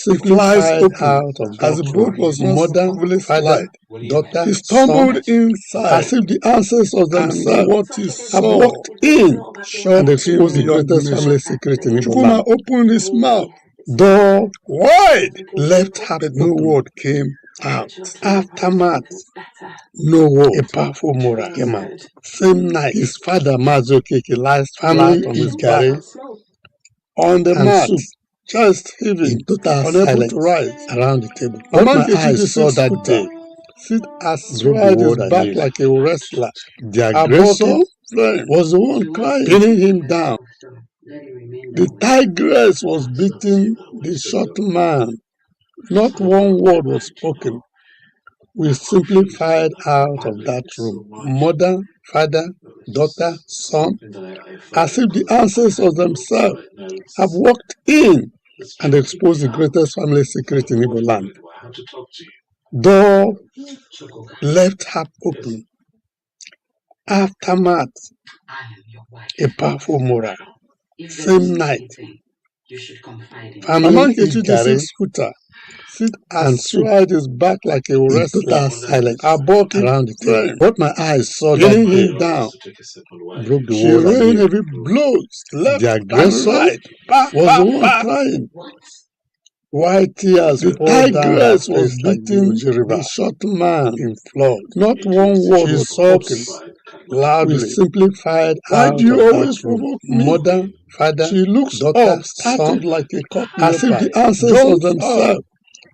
It flies open out of as the boat was not successfully slide. Daughter, he stumbled inside as if the answers of themselves what he have walked in and exposed the greatest family secret in Igbo land. Opened his mouth, door wide, left half, but no word came out. Aftermath, no word. A powerful moral came out. Same night, his father Mazi Okeke lies flat on his back on the mat, chest heaving, in total silence, to rise around the table. What my eyes saw that day, sit as right his back like a wrestler. The aggressor was the one crying, pinning him down. The tigress was beating the short man. Not one word was spoken. We simply filed out of that room. Mother, father, daughter, son, as if the answers of themselves have walked in and exposed the greatest family secret in Igbo land. Door left half open. Aftermath, a powerful moral. Same night, family eat garri, scooter, sit and stride his back like a wrestler, silent, above around the table. What my eyes saw that him down, broke the wall. She rained heavy blows, left the aggressor right, was the one crying. White tears, the tigress was beating the short man in flood. Not one word was spoken. Loudly, we simply fired out. Why do you always provoke me? Mother, father, she looks daughter, up, startled like a cock, as if the answers of themselves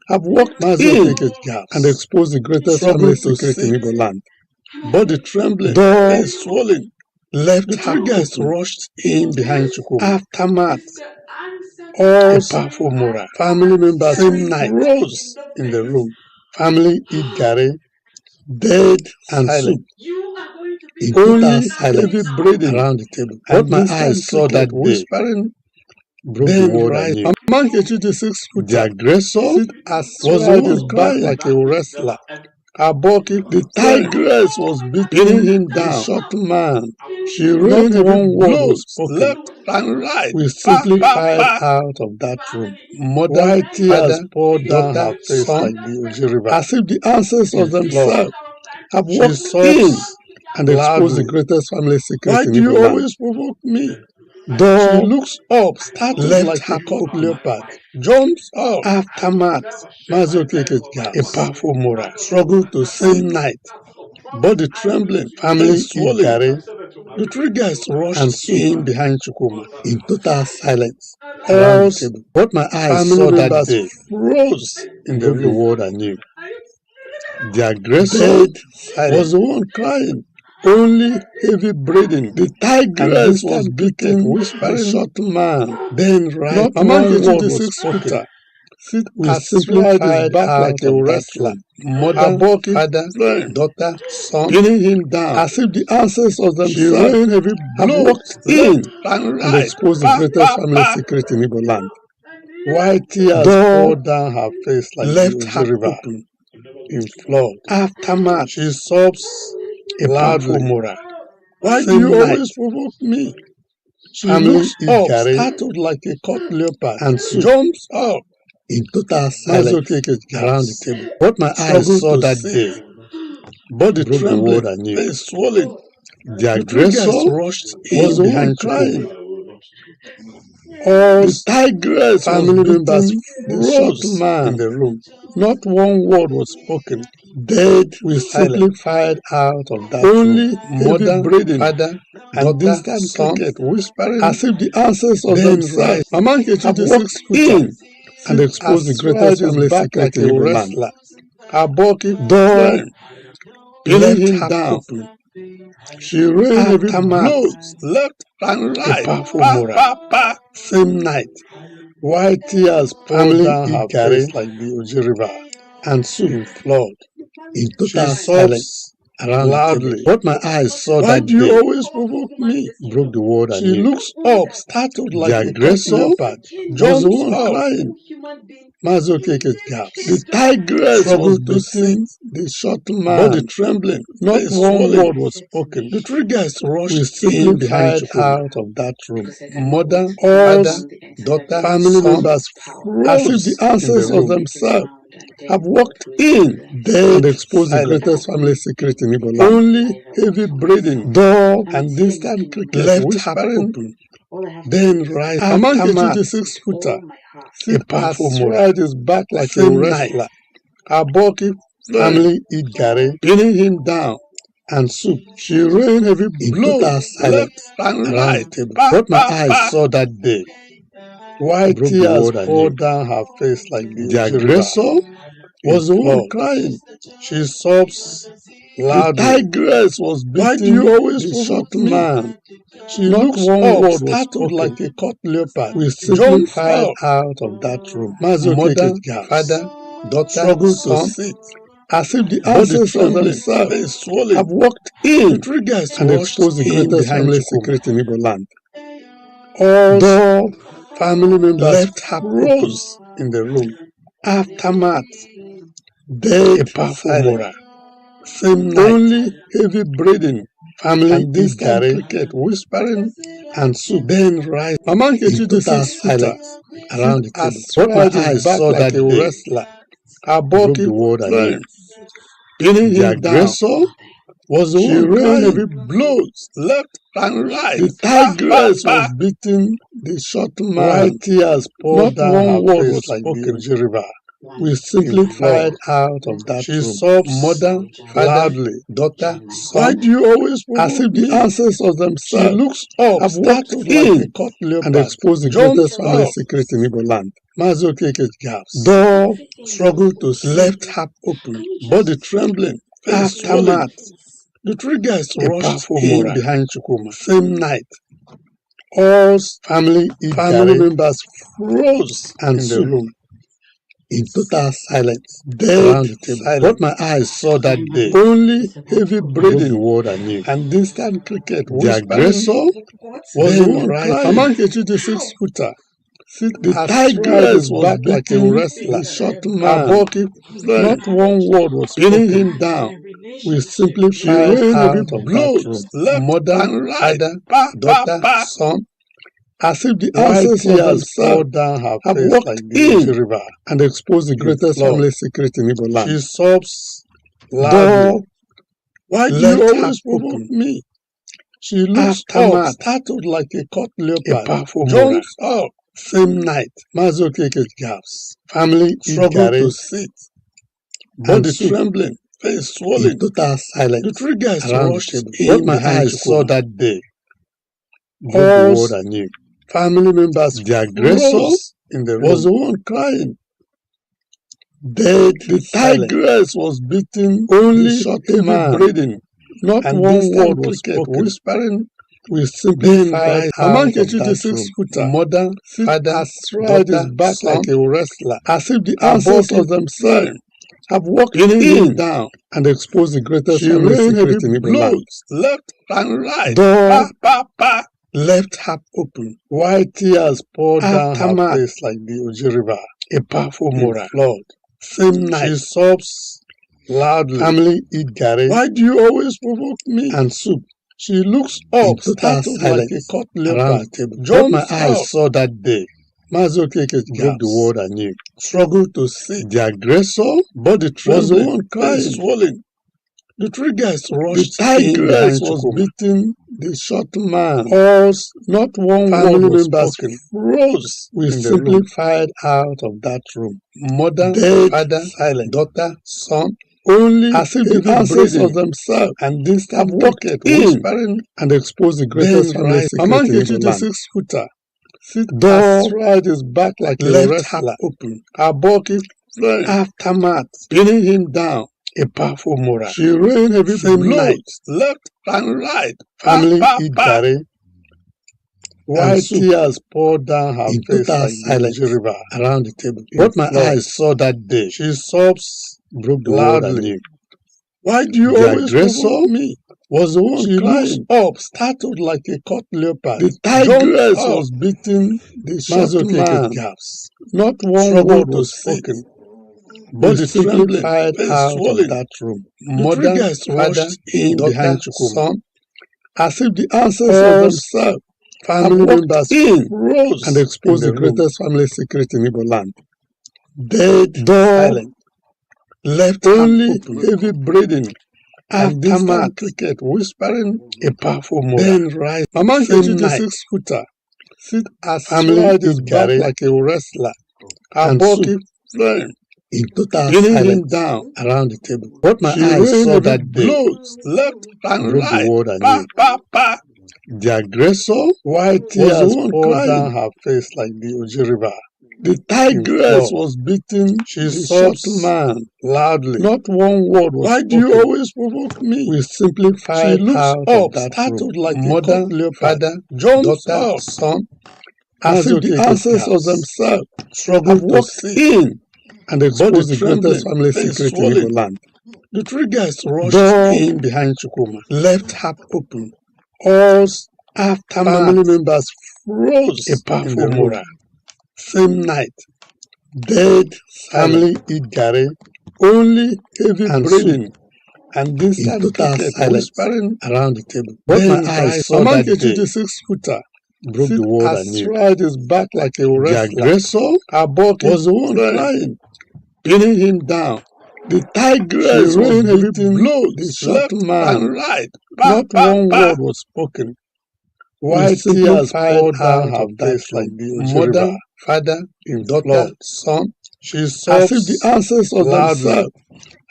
have walked in and exposed the greatest family secret in Igbo land. Body trembling, door swollen, left the triggers rushed in behind Chukwu. Aftermath, all powerful moral. Family members same night rose in the room. Family eat garri, dead and silent. In only heavy breathing around the table. What my eyes saw that whispering broke the word I knew. Among the aggressor was on his back like a wrestler. Aboki, the tigress was beating him down. The short man. She rained one word left and right. We simply fired out of that room. Mother tears poured down her face like the Oji River, as if the answers of themselves have walked in and exposed the greatest family secret. Why do you always provoke me? Door she looks up, startled left like her cock leopard, jumps up. Aftermath, Mazi Okeke, a powerful moral, struggled to same night. Body trembling, family swollen. The three guys rushed in behind Chukwuma in total silence. Else, what my eyes saw that day froze in the world I knew. The aggressor was the one crying. Only heavy breathing. The tigress was beating the short man. Then right among the six footer. We simply fired back like a wrestler. Mother, father, daughter, son, pinning him down as if the answers of themselves have walked in and exposed the greatest family secret in Igbo land. White tears poured down her face like left the river in flood. Aftermath, she sobs loudly. Moral. Why do you always provoke me? She looks up, startled like a caught leopard, and jumps up in total silence around the table. What my eyes saw that day, body trembling, face swollen. The aggressor rushed was the one crying. All the tigress family members rose in the room. Not one word was spoken. Dead, we simply fired out of that. Only mother, breathing, father, and distant cricket whispering as if the answers of themselves among have walked in and exposed the greatest family secret in Igbo land. Aboki door left him down. She rained heavy blows left and right. A powerful moral. Same night, white tears poured down her face like the Oji River and soon flood in total silence around loudly. What my eyes saw Why that do you day always provoke me? broke the world She anew. looks up, startled like The a aggressor leopard, was jumps the one up. crying. Mazo Keke's gaps. The tigress was Struggled to beating sit, the short man, body trembling. not Face one swollen. word was spoken. The three guys We rushed simply in behind fired Chukwuma. out of that room. Mother, All father, daughter, family son, members as if froze the in the ancestors room, themselves have walked in, and dead, exposed the silent. greatest family secret in Igbo land. Only heavy breathing, Door and distant cricket left whispering, half open. then rise. Amankechi, the 6 footer, a powerful moral, astride his back like a same wrestler. night, Aboki family eat gari, Pinning him down, and soup. she rained heavy In blows total silence left and around right. the table. Pa, What my pa, eyes pa. saw that day White broke the tears world anew. poured down her face like the The Oji River. aggressor Was the one implored. crying. She sobs Loudly. The tigress was beating Why do you always the provoke short me? man. She Not looks one up, word was startled spoken. like a caught leopard. We simply Jumps fired up. out of that room. Mazo Mother, Keke's gaps. father, daughter, Struggled to son, sit. as if the Body ancestors trembling, themselves face swollen. have walked The in three guys and rushed exposed the in greatest behind family Chukwuma. secret in Igbo land. All Door family members left half open froze in the room. aftermath. A Dead, powerful silent. moral. Same night, Only heavy breathing, family and eat distant gari cricket whispering, and soup. then rise. Mama In Nkechi, the total 6 footer, silence around the table. astride What my his eyes back saw like that a day wrestler. Her broke bulky the world anew. frame, pinning The him down. aggressor Was the she one rained crying. heavy blows Left and right. The tigress pa, pa. was beating the short man. white tears poured Not down one her word face was like the spoken. Oji River. We simply In blood. fired out of that She room. sobs Mother, father, loudly. daughter, Why son, do you always as provoke if the me? ancestors She themselves looks up, have walked startled like a in caught leopard, and exposed the jumps greatest family up. secret in Igbo land. Mazo Keke's gaps. Door struggled to sit, Left half open. body trembling, face swollen. Aftermath, The three guys a rushed powerful in moral. behind Chukwuma. Same night, All family eat family gari members froze and in the soup. room. In total silence Dead, around the table. silent. What my eyes saw that day Only heavy broke the breathing world anew. and distant cricket The whispering aggressor was the then one rise. crying. Mama Nkechi, the 6 footer, The astride tigress his was back like a beating wrestler. the short Her man. bulky frame, Not one word was pinning spoken. him down. We simply She fired rained heavy out of that blows room. left Mother, and right. father, Pa, pa, daughter, pa. son, as if the White ancestors tears themselves poured down her have face walked like the in Oji River. and exposed the greatest blood. family secret in Igbo She land. sobs loudly. Door Why do you left always half provoke open. me? She looks up, Aftermath, startled like a caught a leopard, powerful moral. jumps up. Same night, Mazo Keke's gaps. family eat Struggled gari to sit. and Body soup. trembling, face In swollen. total silence The three guys around the rushed table. in What my behind eyes saw Chukwuma. that day broke All the world anew. family members The aggressor froze in the was the room. one crying. Dead, the silent. tigress was beating Only the short heavy man, breathing. Not and one distant word was cricket spoken. whispering, We simply then fired rise. out Mama of Nkechi, the that 6 room. footer, Mother, father, astride his daughter, back son, like a wrestler. as if the Her ancestors bulky themselves frame, have walked pinning him in down. and exposed the greatest She family rained heavy secret in Igbo land. blows left and right. Door Pa, pa, pa. left half open. White tears poured down her Aftermath, face like the Oji River. a powerful In moral. flood. Same She night, sobs loudly. family eat gari Why do you always provoke me? and soup. She looks In up, total startled like a silence caught around leopard, the table. What my jumps eyes up. saw that day Mazo Keke's broke the gaps. world anew. Struggled to sit. The aggressor Body was the trembling, one face crying. swollen. The three guys The rushed in tigress behind was Chukwuma. beating the short man. All Not one family word was members spoken. froze We in the simply room. fired out of that room. Mother, Dead, father, silent. daughter, son, Only as if the heavy ancestors breathing themselves and have distant walked cricket in whispering, and exposed the then greatest family rise. secret Mama in Nkechi, Igbo the land. 6 footer, Door astride his back like a left half wrestler. open. Her bulky frame, Aftermath, pinning him down. a powerful moral. She rained heavy Same blows night, left and right. Pa, family pa, eat pa. gari and White soup. tears poured down her In face total like the silence Oji River. around the table. In What my flood. eyes saw that day She sobs broke the world loudly. anew. Why do you The always aggressor provoke me? Was the one She crying. looks up, startled like a caught leopard. The tigress was beating the short man. gaps. Not one Struggled word to was sit. spoken. Body He simply trembling, fired face out swollen. of that room. The Mother, triggers father, rushed in daughter, behind Chukwuma. son, as if the ancestors All themselves, family have walked members in rose and exposed in the the room. greatest family secret in Igbo land. Dead, Door silent, left only hand open. heavy breathing and distant Aftermath. cricket whispering A powerful moral. then rise. Mama Same Nkechi, the night. 6-footer, sit Family astride his eat back garri. like a wrestler And and soup. soup flame in total Pinning him silence down. around the table. What my She eyes rained saw heavy that day blows left and broke the right. world Pa, anew. pa, pa. The aggressor White was tears the one poured crying down her face like the Oji River. The tigress flood. was beating She the sobs short man loudly. Not one word was Why do you spoken. always provoke me? We simply She fired looks out up, of that startled room. like a Mother, caught leopard. father, Jumps daughter, up, son, as if the Mazoke ancestors gaps. themselves Struggled have to walked sit. in and exposed the trembling, greatest family face secret in swollen. Igbo land. The triggers rushed Door in behind Chukwuma, left half open. all aftermath, Family members froze a in powerful the room. moral. Same night. Dead family eat garri, Only heavy and breathing and in distant total cricket silence whispering. around the table. What my Then eyes rise. saw Mama that Nkechi, day the 6-footer, broke sit the world anew. astride his back like a The wrestler. aggressor Her bulky was the one friend crying. pinning him down. The She tigress was rained heavy beating blows the short left man. and right. Pa, Not pa, one pa. word was spoken. White simply tears fired poured down out her of that face like room. the Oji Mother, River. father, daughter, Flood. son, She as sobs if the ancestors loudly. themselves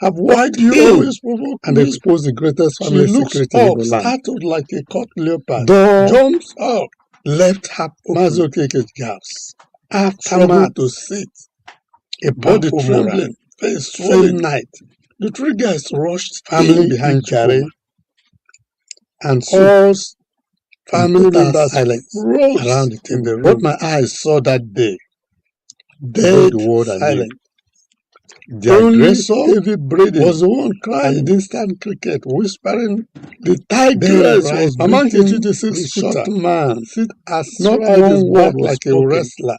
have Why walked do you in always provoke and me? exposed the greatest She family looks secret in up, Igbo land. startled like a caught leopard. Door Jumps up, left half open. Mazoke Gaps. aftermath, Struggled to sit. a Body powerful moral. trembling. Face Same swollen. night, The triggers rushed family in behind eat garri Chukwuma. and soup All in family total members silence froze around the in table. the What room. my eyes saw that day Dead, broke the world anew. silent. The Only aggressor heavy breathing was the one and crying. distant cricket whispering. The Then tigress rise. was Mama Nkechi, beating the the short 6-footer, man. sit Not astride his one back word was like a spoken. wrestler.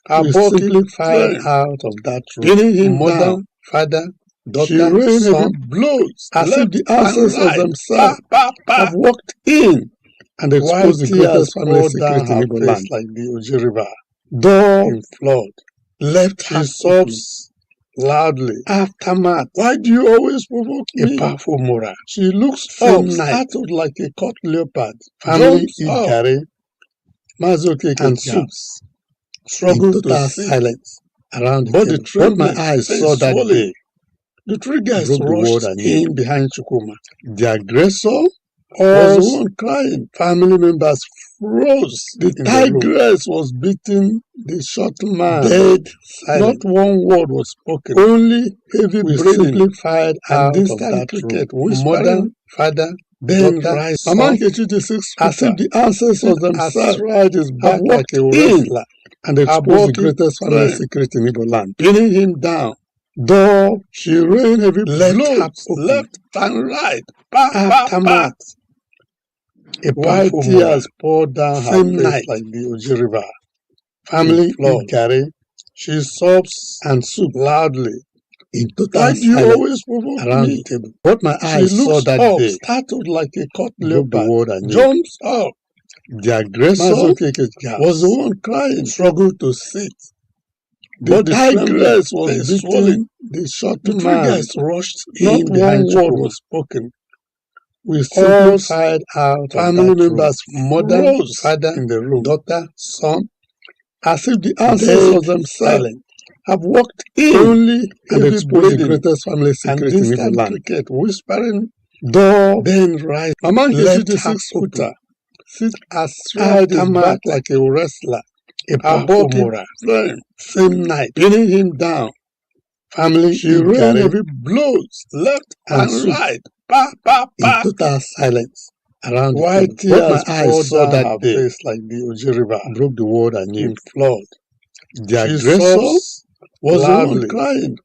Her We bulky simply fired friend out of that room. pinning him Mother, down. father, She daughter, rained heavy son, blows as if left the and ancestors right. Pa, themselves pa, pa. have walked in and White exposed the tears greatest family poured secret down in her Igbo face land. like the Oji River. Door In flood. left She half sobs loudly. aftermath, Why do you always provoke a me? powerful moral. She looks Same up, night, startled like a caught leopard. family Jumps eat up, garri Mazoke and soup gaps. in Struggled to total sit. silence around the Body table. What my trembling. eyes Face saw that swollen. day The triggers broke the world rushed anew. in behind Chukwuma. The aggressor Was was the the one crying. Family members froze The in the room. tigress was beating the short man. Dead, Not silent. one word was spoken. Only heavy We breathing simply fired and out of distant that cricket room. whispering. Mother, father, Then daughter, rise. son, Mama Nkechi, the as 6-footer, if the ancestors sit themselves astride his have back like walked a in wrestler. and Her exposed the bulky greatest family friend secret in Igbo land. pinning him down. Door She rained heavy left half blows open. left and right. Pa, pa, pa. Aftermath, a White powerful moral. tears poured down her Same face night, like the Oji River. family flood. eat garri She sobs and soup loudly. in Why total do you silence always provoke around me? the table. What my She eyes saw looks that up, day startled like a caught broke the leopard. world anew. Jumps up. The aggressor Mazoke was the gaps. one crying. Struggled to sit. The Body trembling. tigress was Face beating swollen. the short The man. triggers rushed Not in one behind word Chukwuma. was spoken. We All simply fired out of family that room. members Mother, froze father, in the room. daughter, son, as if the Dead, ancestors themselves silent. have walked in Only and heavy exposed the breathing greatest family and secret in Igbo distant land. cricket whispering. Door Then rise. Mama Nkechi, left the half 6-footer, open. sit astride his Aftermath, back like a wrestler. a Her powerful bulky moral. friend Same night, pinning him down. family She eat rained garri heavy blows left and and soup right. Pa, pa, in pa. total silence around the White table. What my tears eyes poured saw down that her day face like the Oji River. broke the world anew. In flood. The She aggressor sobs was the one loudly. crying.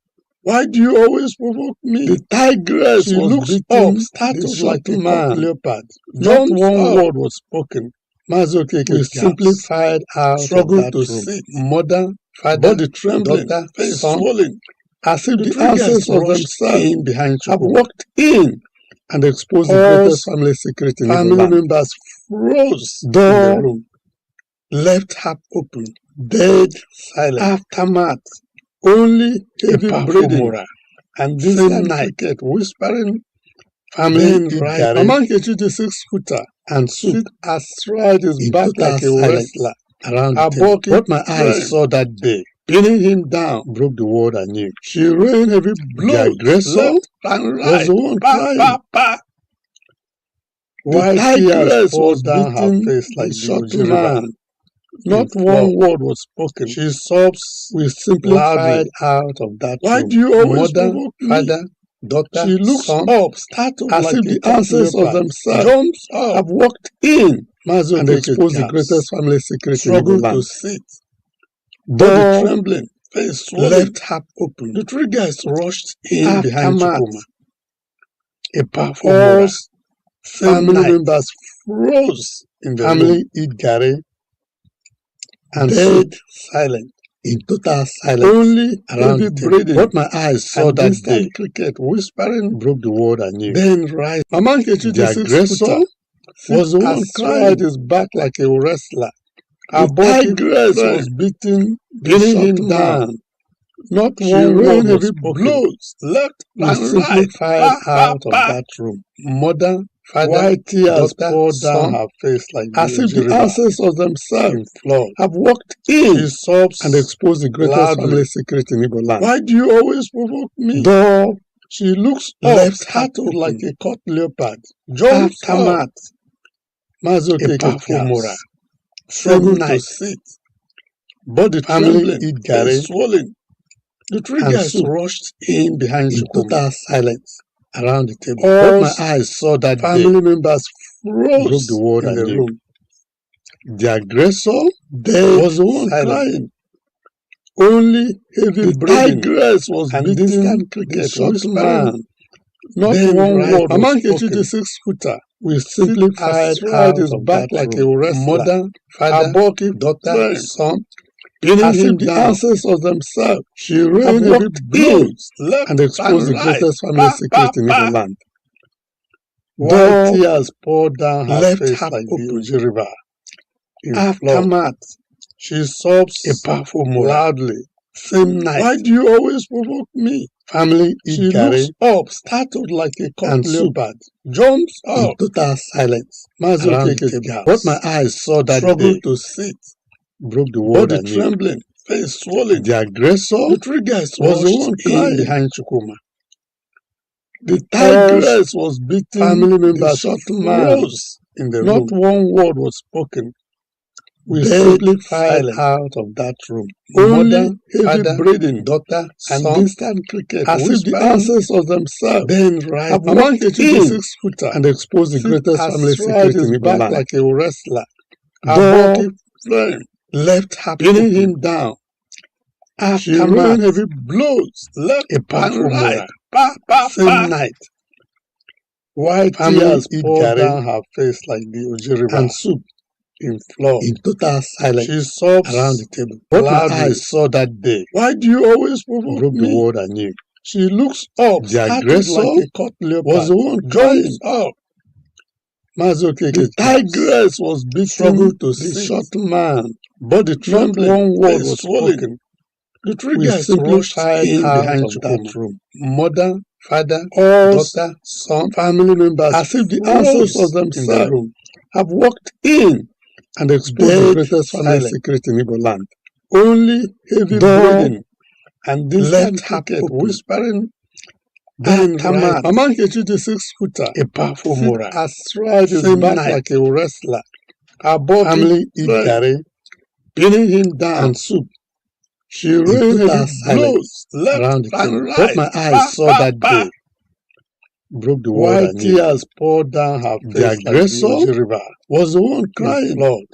Why do you always provoke me? The tigress She was looks beaten, up, startled the like a short man. leopard. Not Jumps one up. word was spoken. We simply fired out struggled of to that room. sit. Mother, father, Body trembling, daughter, face son, swollen. as if The the three guys ancestors rushed themselves in behind have Chukwuma. walked in and exposed the greatest family secret in Igbo Family land. members froze in the Door room. left half open, dead silent. Aftermath, only heavy breathing Epafomora. and Same distant night. cricket whispering. Family Then eat right, garri Mama Nkechi, the 6-footer, and soup sit astride his in back total like a silence wrestler. around the table. Aboki What my eyes friend, saw that day pinning him down, broke the world anew. she rained heavy The blows aggressor left and right. was the one Pa, crying. pa, pa. The White tigress tears was poured down her beating face like the the short Oji River. man. Not in one flood. word was spoken. She sobs We simply loudly. fired out of that Why room. do you always Mother, provoke me? father, daughter, She looks son, up, startled as like if a the caught ancestors leopard. themselves Jumps up. have walked in Mazo and Okeke exposed the gasps. greatest family secret in Igbo Struggled to land. sit. Door Body trembling, face swollen. left half open. The three guys rushed in behind Aftermath, Chukwuma. Epafomora. all Same family night. members froze In the family room. eat garri and Dead silent. in total silence Only around heavy the table. breathing What my eyes saw and that distant day cricket whispering. broke the world anew. Then rise. Mama Nkechi, The the aggressor 6-footer, was the one astride crying. his back like a wrestler. The Aboki tigress friend, was beating, pinning short him man. down. Not She one word rained was heavy spoken. blows left We and simply right. fired Pa, pa, out of pa. that room. Mother, father, White tears daughter, poured down son, her face like the as if Oji the River ancestors in themselves flood. have walked She in sobs and exposed the greatest loudly. family secret in Igbo land. Why do you always provoke me? Door She looks left up, half startled like open. a caught leopard. Jumps up. Aftermath, Mazo Okeke Epafomora. gasps. Struggled Same to night, sit. Body family trembling, eat face garri swollen. The three and guys soup rushed in behind in Chukwuma. total silence Around the table. all What my eyes saw that day family members broke froze the world in the anew. room. The aggressor Dead was the one silent. crying. Only heavy The breathing tigress was and beating, distant the cricket short whispering. man. Not Then one right word was Mama Nkechi, spoken. the 6-footer, We sit simply fired astride out his of back that like a room. wrestler. Mother, father, Aboki daughter, friend, son, pinning as him if the down. ancestors themselves She have rained heavy walked in blows left and exposed the and right. greatest family Pa, secret pa, in pa. Igbo land. Door White tears poured down her left face half like the open. Oji River in flood. Aftermath, She sobs Epafomora. loudly. Same night, Why do you always provoke me? family eat She garri looks up, startled like a caught and soup leopard. Jumps in up. total silence Mazo around the Okeke table. gasps. What my eyes saw that Struggled day to sit. broke the world Body anew. trembling, face swollen. The aggressor The three guys was the rushed one in crying. behind Chukwuma. The All tigress was beating family the members short man. froze in the Not room. one word was spoken. We Dead simply fired silent. out of that room. Only Mother, heavy father, breathing daughter, and son, distant cricket as if the whispering. ancestors themselves Then right have Mama walked Nkechi, the in 6-footer, and exposed the sit greatest family astride secret his in Igbo back land. like a wrestler. Door Aboki friend, left half pinning open. him down. She rained Aftermath, heavy blows left and Epafomora. right. Pa, pa, Same pa. night, White family tears eat poured garri down her face like the Oji River and soup in flood. in total silence She sobs around the table. What my loudly. eyes saw that day Why do you always provoke broke the me? world anew. She looks up, The startled aggressor like a caught was leopard. the one Jumps crying. up. Mazo Okeke The gasps. tigress was beating Struggled to the sit. short man. Not Body trembling, one word face was swollen. spoken. The three We guys simply rushed fired in out behind of that Chukwuma. room. Mother, father, All daughter, son, family members as if the froze ancestors in the themselves room have walked in and exposed the dead greatest family silent. secret in Igbo land. Only heavy Door breathing and distant left half cricket open. whispering. Then right, Aftermath, Mama Nkechi, the 6-footer, sit Epafomora. astride his Same back night, like a wrestler. Aboki family eat friend, garri pinning him down. and soup She in rained total heavy silence blows left around the and table. right. What my eyes Pa, saw pa, that pa. day broke the world White anew. tears poured down her The face like the aggressor Oji River was the one in crying. flood.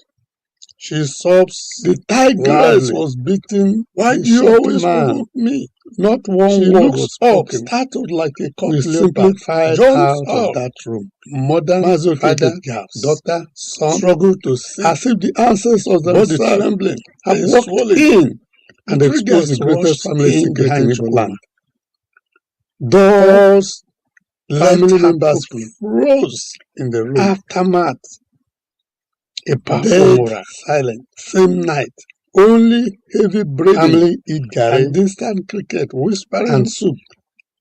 She sobs The tigress loudly. was beating Why the do you short always man. provoke me? Not one She word looks was up, spoken. startled like a We caught simply leopard, fired jumps out of up. that room. Mother, Mazoke father, gasps, daughter, son, struggle to sit, as if the ancestors body themselves trembling, have face walked swollen. in and The exposed the triggers greatest rushed family in secret in behind Igbo Chukwuma. land. Doors, family Left members open, froze in the room. aftermath. A powerful Dead, moral. silent, Same night, only heavy breathing, family eat garri, and distant cricket whispering and soup.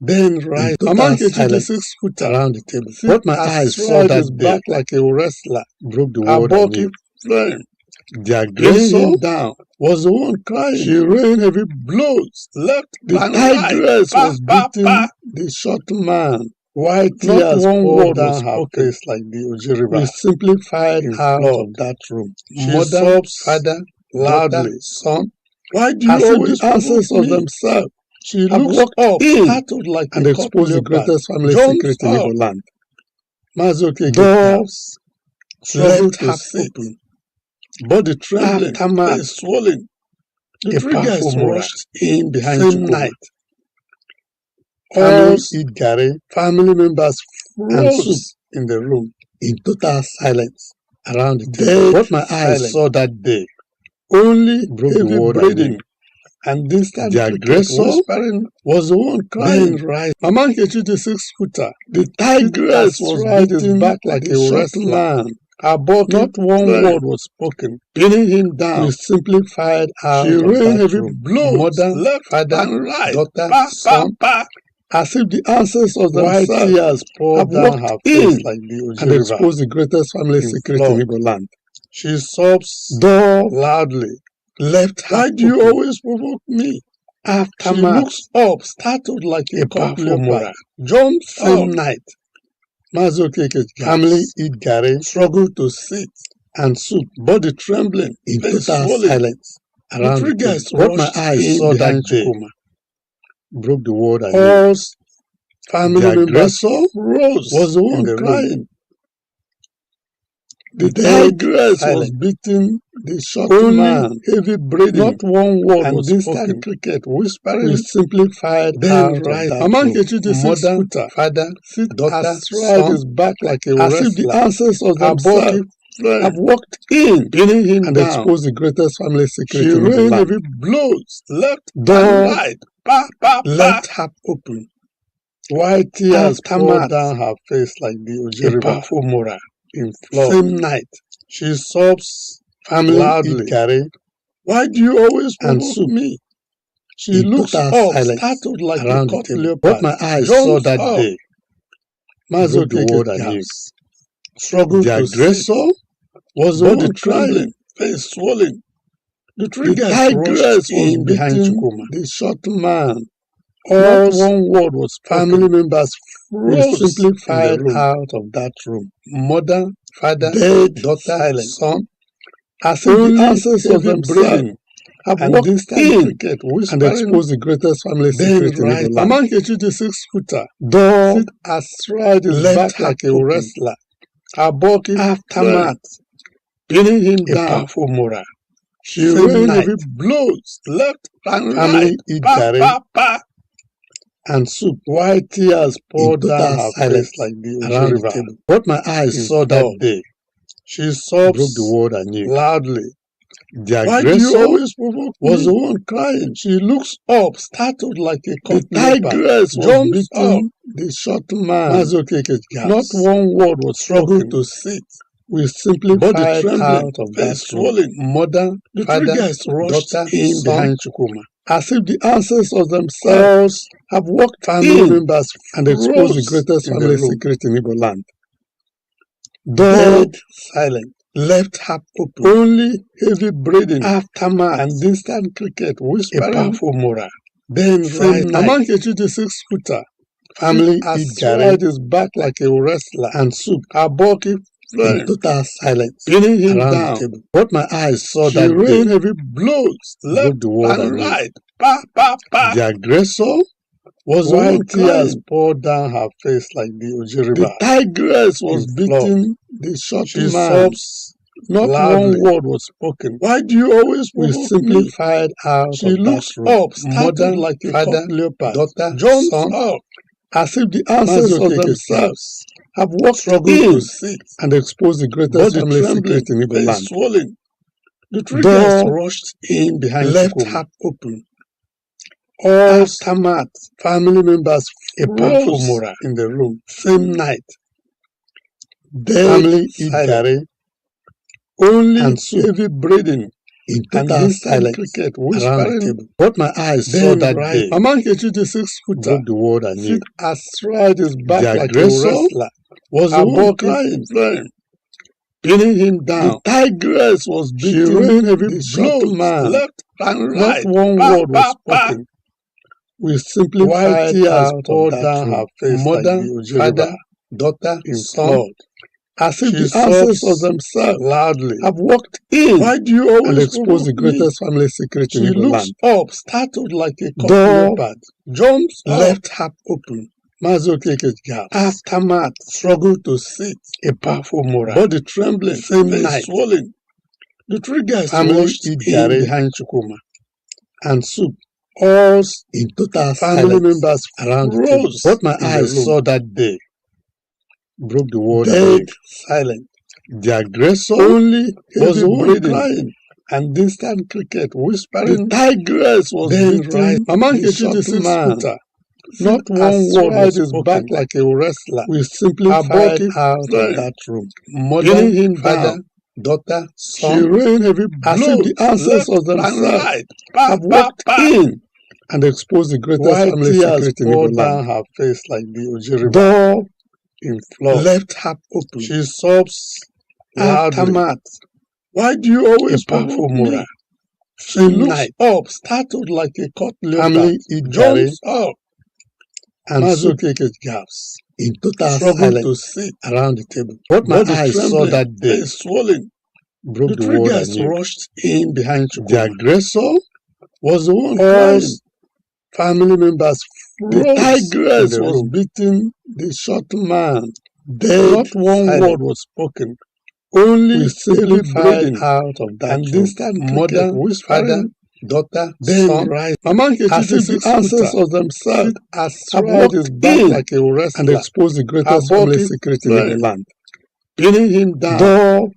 then In rise. total Mama Nkechi, the silence 6-footer, around the table. sit What my eyes saw astride his that day back like a wrestler, broke the her world I bulky knew. frame. The Pinning aggressor him down, was the one crying. she rained heavy blows, left The and right. tigress Pa, was pa, beating pa. the short man. White Not tears one poured word was down her spoken. face like the Oji River. We We simply fired in out flood. of that room. She Mother, sobs father, loudly. daughter, son, Why do you as if always the ancestors provoke me? themselves She have looks walked up, in startled like and a caught exposed the leopard, greatest family jumps secret in up. Igbo land. Mazoke Doors gasps, struggle left to half sit, open. body trembling, Aftermath, face swollen. The a triggers powerful moral. rushed in behind Same Chukwuma. night, Family all eat garri, family members and soup froze in the room. in total silence around the table. Dead, What my eyes silent. saw that day Only broke the heavy world I knew. breathing and distant The cricket aggressor whispering was the one crying. then rise. Mama Nkechi, the 6-footer, The tigress was astride his beating back like the a short wrestler. man. Her bulky Not one frame. word was spoken. Pinning him down. We simply fired out She of rained that heavy room. blows, Mother, left father, and right. daughter, Pa, pa, son, pa. as if the ancestors White themselves tears poured have down walked her face in like the Oji and River. exposed the greatest family in secret flood. in Igbo land. She sobs Door loudly. left Why half do you open. always provoke me? She Aftermath, looks up, startled like a a caught powerful leopard, moral. jumps Same up. night, Mazoke family gasps, eat garri struggle to sit, and soup body trembling, in face total swollen. silence The around the table. triggers What my rushed eyes in saw that behind day Chukwuma. broke the world I knew. All family The members aggressor froze was the in one the room. crying. The Dead, tigress was silent. beating the short Only man. Heavy breathing, Not one word and was distant spoken. cricket whispering. We simply fired then out of rise. that Mama room. Nkechi, the Mother, 6-footer, father, sit daughter, astride son, his back like a as if the wrestler. ancestors Her themselves bulky frame. have walked in Pinning him and down. exposed the greatest family secret She in Igbo rained land. heavy blows, left Door and right. Pa, pa, pa. left half open. White tears poured Aftermath, down her face like the Oji a River powerful moral. in flood. Same night, She sobs family loudly. eat garri Why do you always and provoke soup me? She in looks total up, silence startled like a around the caught table. leopard, What my eyes saw jumps that up. day broke the Mazoke world I knew. gasps, struggle The to sit, aggressor was the body one trembling, crying. face swollen. The The triggers tigress rushed was in behind beating Chukwuma. the short man. All Not one word was spoken. family members We froze simply in the fired room. out of that room. Mother, father, Dead, daughter, silent. son, as if Only the ancestors heavy themselves breathing have and walked distant in cricket and whispering. exposed the greatest family Then secret in rise. Igbo land. Mama Nkechi, the 6-footer, Door sit astride his left back half like a open. wrestler. Her bulky frame, Aftermath, pinning him a down. powerful moral. She Same rained night, heavy blows, left and family right. eat Pa, garri pa, pa. and soup White tears in poured down total her silence face like the Oji around the River table. What my eyes in saw that flood. day She broke the sobs world I knew. loudly. The Why do you aggressor always provoke was me? the one crying. She looks up, startled like a The caught leopard, tigress was jumps up. beating the short man. Mazoke Not gasps, one word was struggle spoken. to sit, We simply body fired trembling, out of that face room. swollen. Mother, The father, triggers rushed daughter, in son, behind Chukwuma. as if the ancestors themselves All have walked family in members and exposed the froze greatest in the family room. secret in Igbo land. Door Dead, silent. left half open. Only heavy breathing Aftermath, and distant cricket a whispering. powerful moral. Then Same rise. night, Mama Nkechi, the 6-footer, family sit eat garri astride his back like a wrestler. and soup Her bulky in frame, total silence pinning him around down. the table. What my eyes saw She that day rained heavy blows, left broke the world I and knew. right. Pa, pa, pa. The aggressor was the one White tears crying. poured down her face like the Oji The River tigress was in flood. beating the short She man. sobs Not loudly. one word was spoken. Why do you always We provoke simply me? fired out She of looks that room. up, startled Mother, like a father, caught leopard, daughter, jumps son, up, as if the ancestors Mazoke themselves have walked struggled in to sit and expose the greatest body family trembling, secret in Igbo face land. swollen. The three Door guys rushed in behind left Chukwuma. half open. All Aftermath, family members a powerful froze moral in the room. same night. Dead Family eat silent. garri, only And soup heavy breathing in and total distant silence cricket around the whispering. table. What my eyes saw Then that right, day Mama Nkechi, the 6-footer, broke the world anew. sit astride his back The like a aggressor wrestler, was the her one bulky crying, friend, pinning him The down. tigress was She beating rained heavy the short blows man left and Not right. one Pa, word was pa, pa. spoken. We simply While fired tears out of poured that down room. her face Mother, like the Oji father, River daughter, in son, flood. as if She the sobs ancestors themselves loudly. have walked in Why do you and always exposed the provoke me? greatest family secret in She Igbo looks land. up, startled like a caught Door leopard, jumps left up, half open. Mazo Okeke gasped. Aftermath, Struggled to sit, a powerful moral. body trembling, Same face night, swollen. The three guys family rushed eat in garri behind Chukwuma, and soup all in total family silence members around the table. froze What my in the eyes room, saw that day broke the world dead anew. silent. The aggressor Only was heavy the one breathing crying. and distant cricket The whispering. tigress was Then beating right, Mama the Nkechi, the short man. 6-footer, Not one word astride was his back spoken. like a wrestler, We simply her fired bulky out of friend, that room. pinning Mother, him father, down. daughter, She son, rained heavy as if the blows ancestors left and themselves right. Pa, have pa, walked pa. in and exposed the greatest While family tears secret in poured Igbo down land. her face like the Oji River Door in flood. left half open. She sobs loudly. Aftermath, Why do you always a powerful provoke me? moral. She Same looks night, up, startled like a caught leopard, family eat garri jumps up, and Mazo soup Okeke gasped, in total struggled to silence sit, around the table. What my body eyes saw trembling, that day face swollen. broke The the three world guys anew. rushed in behind The Chukwuma, aggressor was the one all crying. family members The froze in tigress the was room. beating the short man, Dead not one silent. word was spoken. Only We simply heavy fired breathing out of that and room. distant cricket Mother, whispering. father, daughter, Then son, right, Mama Nkechi, as the if the 6-footer, ancestors themselves sit have astride his walked back in like a and wrestler, exposed the her greatest family bulky secret in Igbo friend, land. pinning him down. Door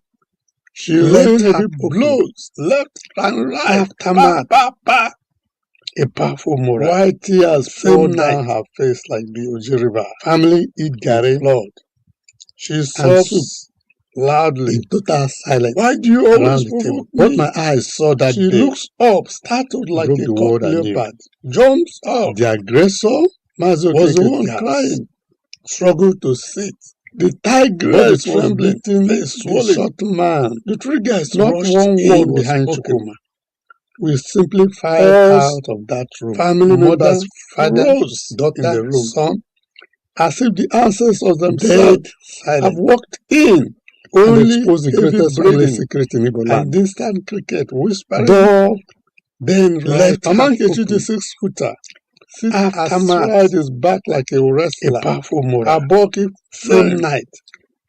She left rained half heavy open. blows left and right. Pa, Aftermath, pa, pa. a powerful moral. While tears Same poured night, down her face like the Oji River family eat in garri flood. She and soup sobs loudly. in total silence Why do you always around the table. provoke What me? my eyes saw that She day looks up, startled like broke a the caught world anew. leopard, jumps up, The aggressor Mazo was the Okeke one gasped. crying, struggled to sit. The Body tigress was trembling, beating face the swollen. short man. The three guys Not rushed one word in was behind spoken. Chukwuma, We simply fired all out of that room. family Mother, members father, froze in daughter, the room, son, as if the ancestors dead themselves have silent. walked in and Only exposed the heavy greatest family breathing secret in Igbo and land. distant cricket whispering. Door Then right, left Mama half Nkechi, the open. 6-footer, sit Aftermath, astride his back like a a wrestler, powerful her moral. bulky Same friend, night,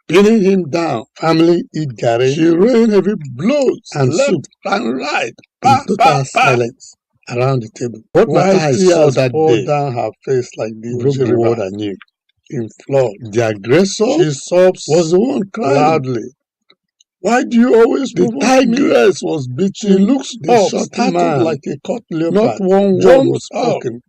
pinning him down. family eat garri She rained heavy blows and left soup and right. in Pa, pa, total pa. silence around the table. What my While eyes saw tears that poured day down her face like the broke Oji the world River anew. in flood. The aggressor She sobs was the one crying. loudly. Why do you always The provoke me? tigress was She beating looks the up, short startled man. like a caught Not leopard, one word jumps was up, spoken.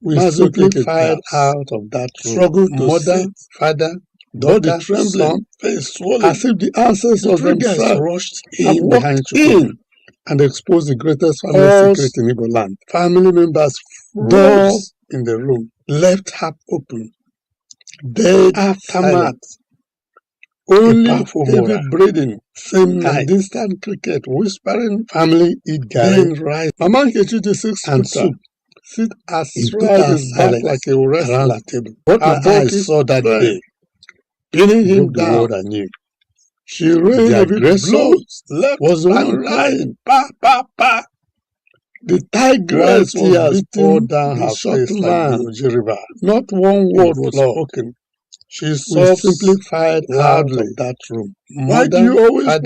We Mazo simply Okeke fired gasped, out of that room. struggled to Mother, sit, father, body daughter, trembling, son, face swollen. as if the ancestors The three guys themselves rushed have in behind walked Chukwuma, in and exposed the greatest family all secret in Igbo land. family members Door froze in the room, left half open. dead Aftermath, silent. a Only powerful heavy moral. breathing Same and night, distant cricket whispering. family eat Then garri right, Mama Nkechi, the and 6-footer, soup sit in astride total his back silence like a around wrestler, the table. What her my bulky eyes saw that friend, day pinning him broke the down. world anew. She rained The heavy aggressor blows left was the one and right. crying. Pa, pa, pa. The While tigress was tears poured beating down the her short face like the man. Oji River Not one in word was flood. spoken. She We sobs simply fired out loudly. of that room. Why do Mother, you always father,